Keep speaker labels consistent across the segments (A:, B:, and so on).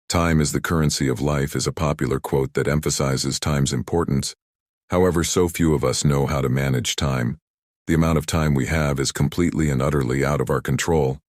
A: Time is the currency of life is a popular quote that emphasizes time's importance. However, so few of us know how to manage time. The amount of time we have is completely and utterly out of our control,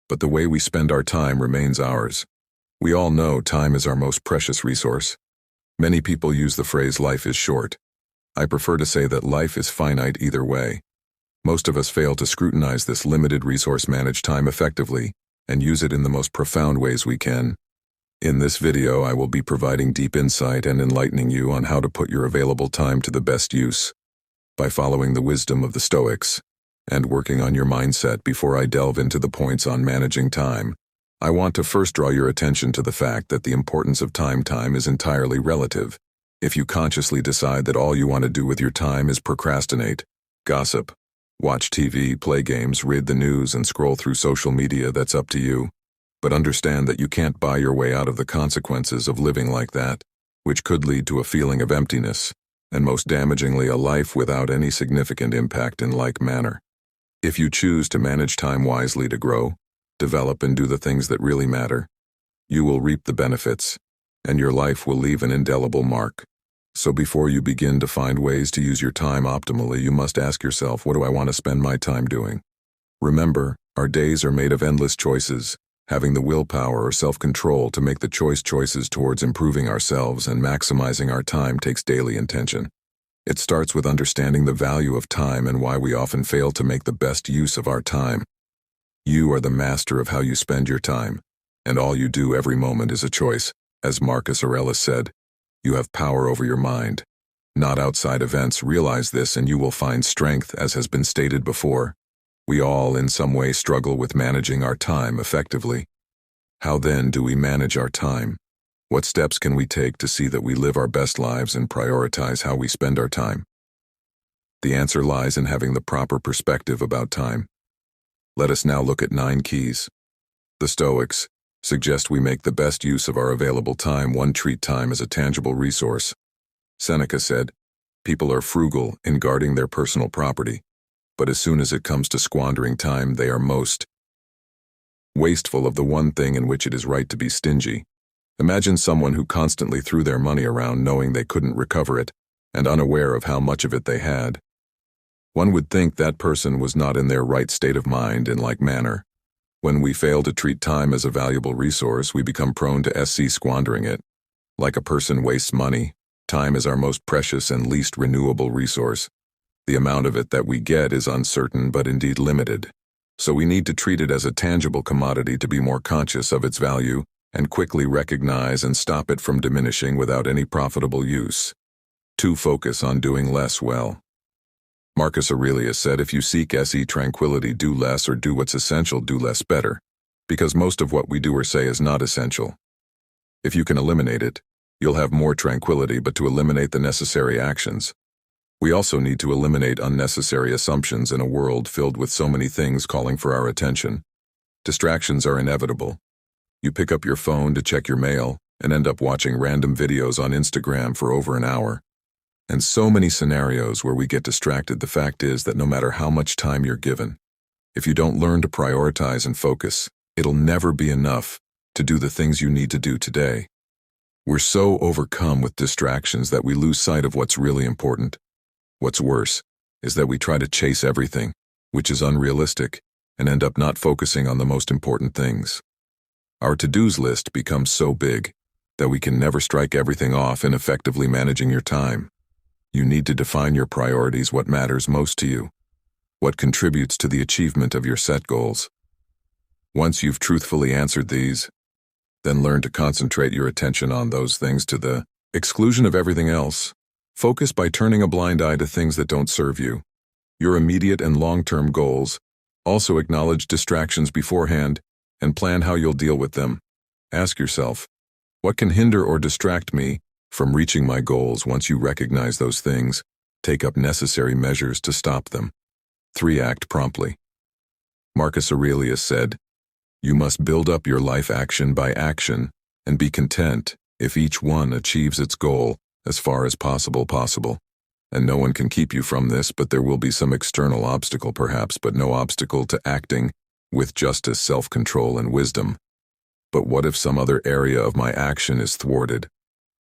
A: but the way we spend our time remains ours. We all know time is our most precious resource. Many people use the phrase life is short. I prefer to say that life is finite either way. Most of us fail to scrutinize this limited resource, manage time effectively, and use it in the most profound ways we can. In this video, I will be providing deep insight and enlightening you on how to put your available time to the best use by following the wisdom of the Stoics and working on your mindset. Before I delve into the points on managing time, I want to first draw your attention to the fact that the importance of time is entirely relative. If you consciously decide that all you want to do with your time is procrastinate, gossip, watch TV, play games, read the news, and scroll through social media, that's up to you. But understand that you can't buy your way out of the consequences of living like that, which could lead to a feeling of emptiness, and most damagingly, a life without any significant impact in like manner. If you choose to manage time wisely to grow, develop, and do the things that really matter, you will reap the benefits, and your life will leave an indelible mark. So before you begin to find ways to use your time optimally, you must ask yourself, what do I want to spend my time doing? Remember, our days are made of endless choices. Having the willpower or self-control to make the choices towards improving ourselves and maximizing our time takes daily intention. It starts with understanding the value of time and why we often fail to make the best use of our time. You are the master of how you spend your time, and all you do every moment is a choice. As Marcus Aurelius said, you have power over your mind, not outside events. Realize this and you will find strength. As has been stated before, we all in some way struggle with managing our time effectively. How then do we manage our time? What steps can we take to see that we live our best lives and prioritize how we spend our time? The answer lies in having the proper perspective about time. Let us now look at 9 keys. The Stoics suggest we make the best use of our available time. 1. Treat time as a tangible resource. Seneca said, "People are frugal in guarding their personal property, but as soon as it comes to squandering time, they are most wasteful of the one thing in which it is right to be stingy." Imagine someone who constantly threw their money around knowing they couldn't recover it and unaware of how much of it they had. One would think that person was not in their right state of mind. In like manner, when we fail to treat time as a valuable resource, we become prone to squandering it. Like a person wastes money, time is our most precious and least renewable resource. The amount of it that we get is uncertain but indeed limited. So we need to treat it as a tangible commodity to be more conscious of its value and quickly recognize and stop it from diminishing without any profitable use. 2. Focus on doing less well. Marcus Aurelius said, if you seek tranquility, do less, or do what's essential, do less better, because most of what we do or say is not essential. If you can eliminate it, you'll have more tranquility. But to eliminate the necessary actions, we also need to eliminate unnecessary assumptions. In a world filled with so many things calling for our attention, distractions are inevitable. You pick up your phone to check your mail and end up watching random videos on Instagram for over an hour. And so many scenarios where we get distracted. The fact is that no matter how much time you're given, if you don't learn to prioritize and focus, it'll never be enough to do the things you need to do today. We're so overcome with distractions that we lose sight of what's really important. What's worse is that we try to chase everything, which is unrealistic, and end up not focusing on the most important things. Our to-dos list becomes so big that we can never strike everything off. In effectively managing your time, you need to define your priorities, what matters most to you, what contributes to the achievement of your set goals. Once you've truthfully answered these, then learn to concentrate your attention on those things to the exclusion of everything else. Focus by turning a blind eye to things that don't serve you, your immediate and long-term goals. Also acknowledge distractions beforehand and plan how you'll deal with them. Ask yourself, what can hinder or distract me from reaching my goals? Once you recognize those things, take up necessary measures to stop them. 3. Act promptly. Marcus Aurelius said, you must build up your life action by action and be content if each one achieves its goal as far as possible. And no one can keep you from this, but there will be some external obstacle perhaps, but no obstacle to acting with justice, self-control, and wisdom. But what if some other area of my action is thwarted?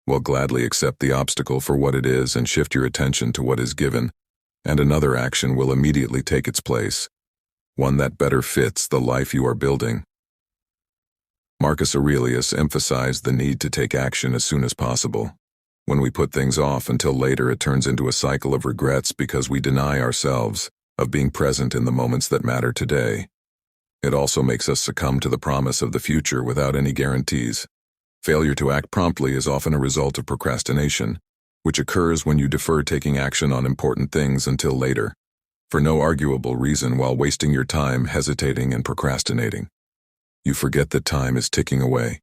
A: Well, gladly accept the obstacle for what it is and shift your attention to what is given, and another action will immediately take its place, one that better fits the life you are building. Marcus Aurelius emphasized the need to take action as soon as possible. When we put things off until later, it turns into a cycle of regrets because we deny ourselves of being present in the moments that matter today. It also makes us succumb to the promise of the future without any guarantees. Failure to act promptly is often a result of procrastination, which occurs when you defer taking action on important things until later, for no arguable reason, while wasting your time hesitating and procrastinating. You forget that time is ticking away.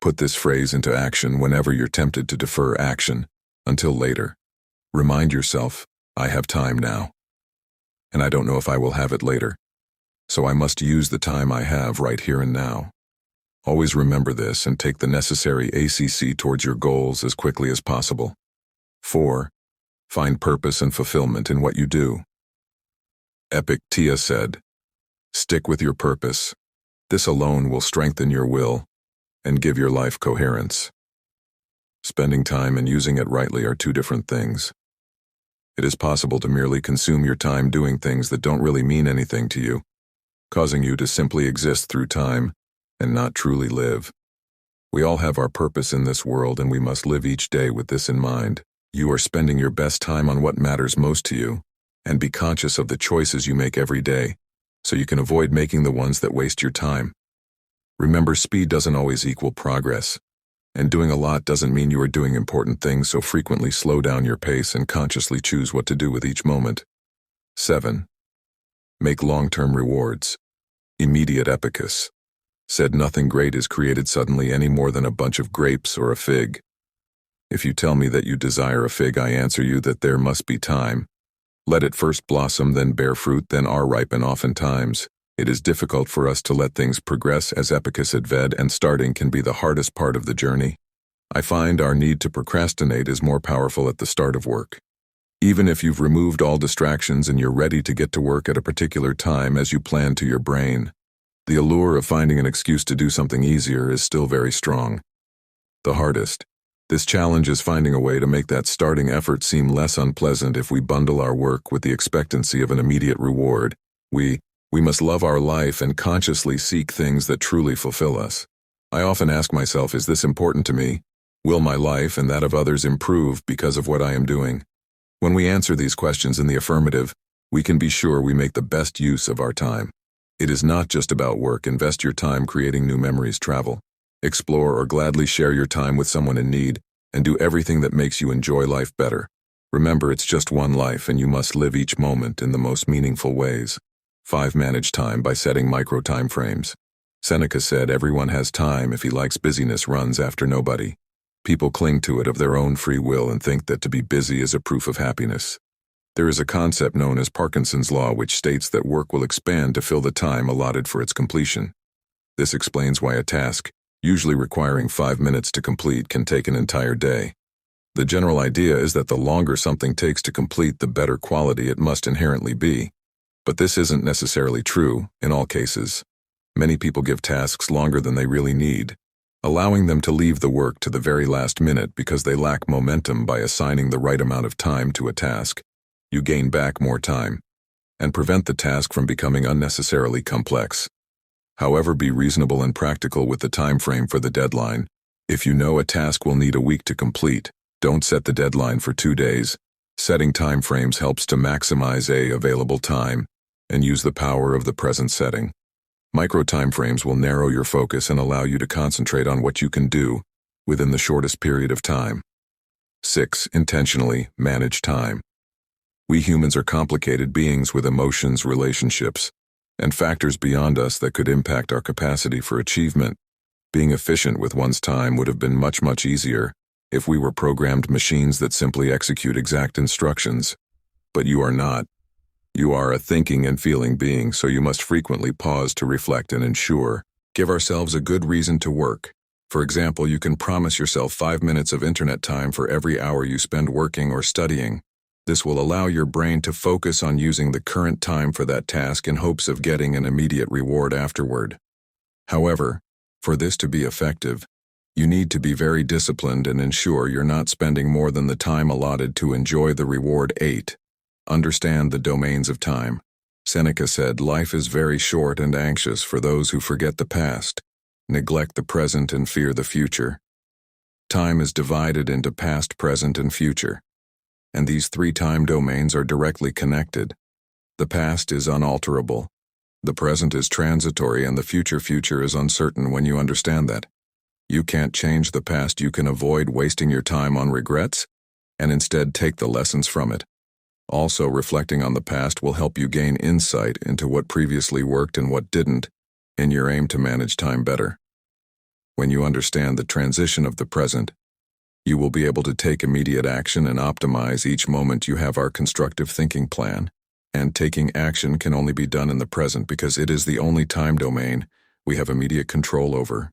A: Put this phrase into action whenever you're tempted to defer action until later. Remind yourself, I have time now, and I don't know if I will have it later, so I must use the time I have right here and now. Always remember this and take the necessary ACC towards your goals as quickly as possible. 4. Find purpose and fulfillment in what you do. Epictetus said, "Stick with your purpose. This alone will strengthen your will and give your life coherence." Spending time and using it rightly are two different things. It is possible to merely consume your time doing things that don't really mean anything to you, causing you to simply exist through time and not truly live. We all have our purpose in this world, and we must live each day with this in mind. You are spending your best time on what matters most to you, and be conscious of the choices you make every day, so you can avoid making the ones that waste your time. Remember, speed doesn't always equal progress, and doing a lot doesn't mean you are doing important things, so frequently slow down your pace and consciously choose what to do with each moment. 7. Make long-term rewards. Immediate Epictetus said nothing great is created suddenly any more than a bunch of grapes or a fig. If you tell me that you desire a fig, I answer you that there must be time. Let it first blossom, then bear fruit, then are ripen. Oftentimes, it is difficult for us to let things progress, as Epictetus adved, and starting can be the hardest part of the journey. I find our need to procrastinate is more powerful at the start of work. Even if you've removed all distractions and you're ready to get to work at a particular time as you plan to your brain, the allure of finding an excuse to do something easier is still very strong. The hardest. This challenge is finding a way to make that starting effort seem less unpleasant. If we bundle our work with the expectancy of an immediate reward, we must love our life and consciously seek things that truly fulfill us. I often ask myself, is this important to me? Will my life and that of others improve because of what I am doing? When we answer these questions in the affirmative, we can be sure we make the best use of our time. It is not just about work. Invest your time creating new memories, travel, explore, or gladly share your time with someone in need, and do everything that makes you enjoy life better. Remember, it's just one life, and you must live each moment in the most meaningful ways. 5. Manage time by setting micro time frames. Seneca said, everyone has time if he likes busyness runs after nobody. People cling to it of their own free will and think that to be busy is a proof of happiness. There is a concept known as Parkinson's Law, which states that work will expand to fill the time allotted for its completion. This explains why a task, usually requiring 5 minutes to complete, can take an entire day. The general idea is that the longer something takes to complete, the better quality it must inherently be. But this isn't necessarily true in all cases. Many people give tasks longer than they really need, allowing them to leave the work to the very last minute because they lack momentum. By assigning the right amount of time to a task, you gain back more time and prevent the task from becoming unnecessarily complex. However, be reasonable and practical with the time frame for the deadline. If you know a task will need a week to complete, don't set the deadline for 2 days. Setting time frames helps to maximize available time and use the power of the present setting. Micro time frames will narrow your focus and allow you to concentrate on what you can do within the shortest period of time. 6. Intentionally manage time. We humans are complicated beings with emotions, relationships, and factors beyond us that could impact our capacity for achievement. Being efficient with one's time would have been much easier if we were programmed machines that simply execute exact instructions. But you are not. You are a thinking and feeling being, so you must frequently pause to reflect and ensure. Give ourselves a good reason to work. For example, you can promise yourself 5 minutes of internet time for every hour you spend working or studying. This will allow your brain to focus on using the current time for that task in hopes of getting an immediate reward afterward. However, For this to be effective, you need to be very disciplined and ensure you're not spending more than the time allotted to enjoy the reward. 8. Understand the domains of time. Seneca said, "Life is very short and anxious for those who forget the past, neglect the present, and fear the future." Time is divided into past, present, and future, and these three time domains are directly connected. The past is unalterable, the present is transitory, and the future is uncertain. When you understand that, you can't change the past, you can avoid wasting your time on regrets and instead take the lessons from it. Also, reflecting on the past will help you gain insight into what previously worked and what didn't, in your aim to manage time better. When you understand the transition of the present, you will be able to take immediate action and optimize each moment. You have our constructive thinking plan, and taking action can only be done in the present because it is the only time domain we have immediate control over.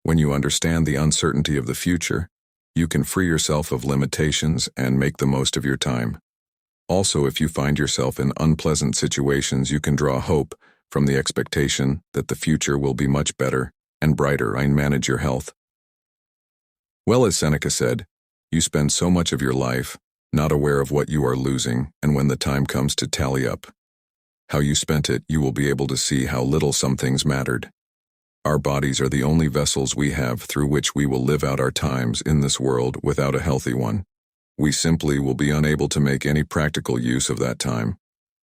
A: When you understand the uncertainty of the future, you can free yourself of limitations and make the most of your time. Also, if you find yourself in unpleasant situations, you can draw hope from the expectation that the future will be much better and brighter, and manage your health. Well, as Seneca said, you spend so much of your life not aware of what you are losing, and when the time comes to tally up how you spent it, you will be able to see how little some things mattered. Our bodies are the only vessels we have through which we will live out our times in this world. Without a healthy one, we simply will be unable to make any practical use of that time.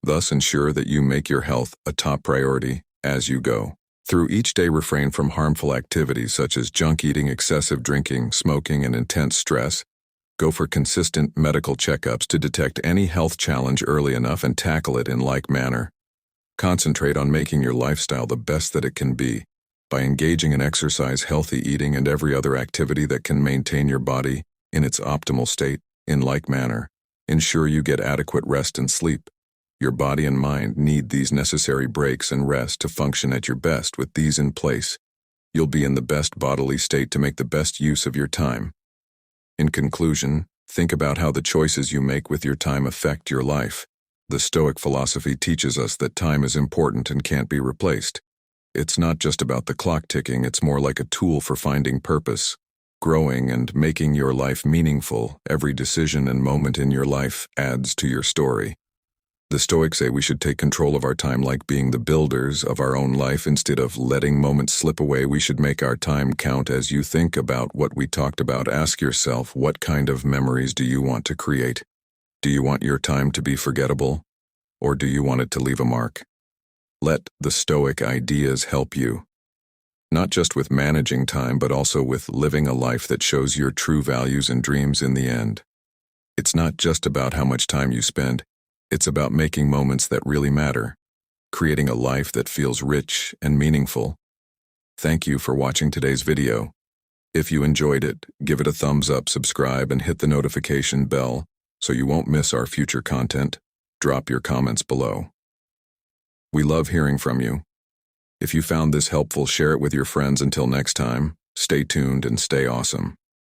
A: Thus, ensure that you make your health a top priority as you go through each day. Refrain from harmful activities such as junk eating, excessive drinking, smoking, and intense stress. Go for consistent medical checkups to detect any health challenge early enough and tackle it in like manner. Concentrate on making your lifestyle the best that it can be by engaging in exercise, healthy eating, and every other activity that can maintain your body in its optimal state. In like manner, ensure you get adequate rest and sleep. Your body and mind need these necessary breaks and rest to function at your best. With these in place, you'll be in the best bodily state to make the best use of your time. In conclusion, think about how the choices you make with your time affect your life. The Stoic philosophy teaches us that time is important and can't be replaced. It's not just about the clock ticking, it's more like a tool for finding purpose, growing, and making your life meaningful. Every decision and moment in your life adds to your story. The Stoics say we should take control of our time like being the builders of our own life. Instead of letting moments slip away, we should make our time count. As you think about what we talked about, ask yourself, what kind of memories do you want to create? Do you want your time to be forgettable, or do you want it to leave a mark? Let the Stoic ideas help you, not just with managing time, but also with living a life that shows your true values and dreams. In the end, it's not just about how much time you spend. It's about making moments that really matter, creating a life that feels rich and meaningful. Thank you for watching today's video. If you enjoyed it, give it a thumbs up, subscribe, and hit the notification bell so you won't miss our future content. Drop your comments below. We love hearing from you. If you found this helpful, share it with your friends. Until next time, stay tuned and stay awesome.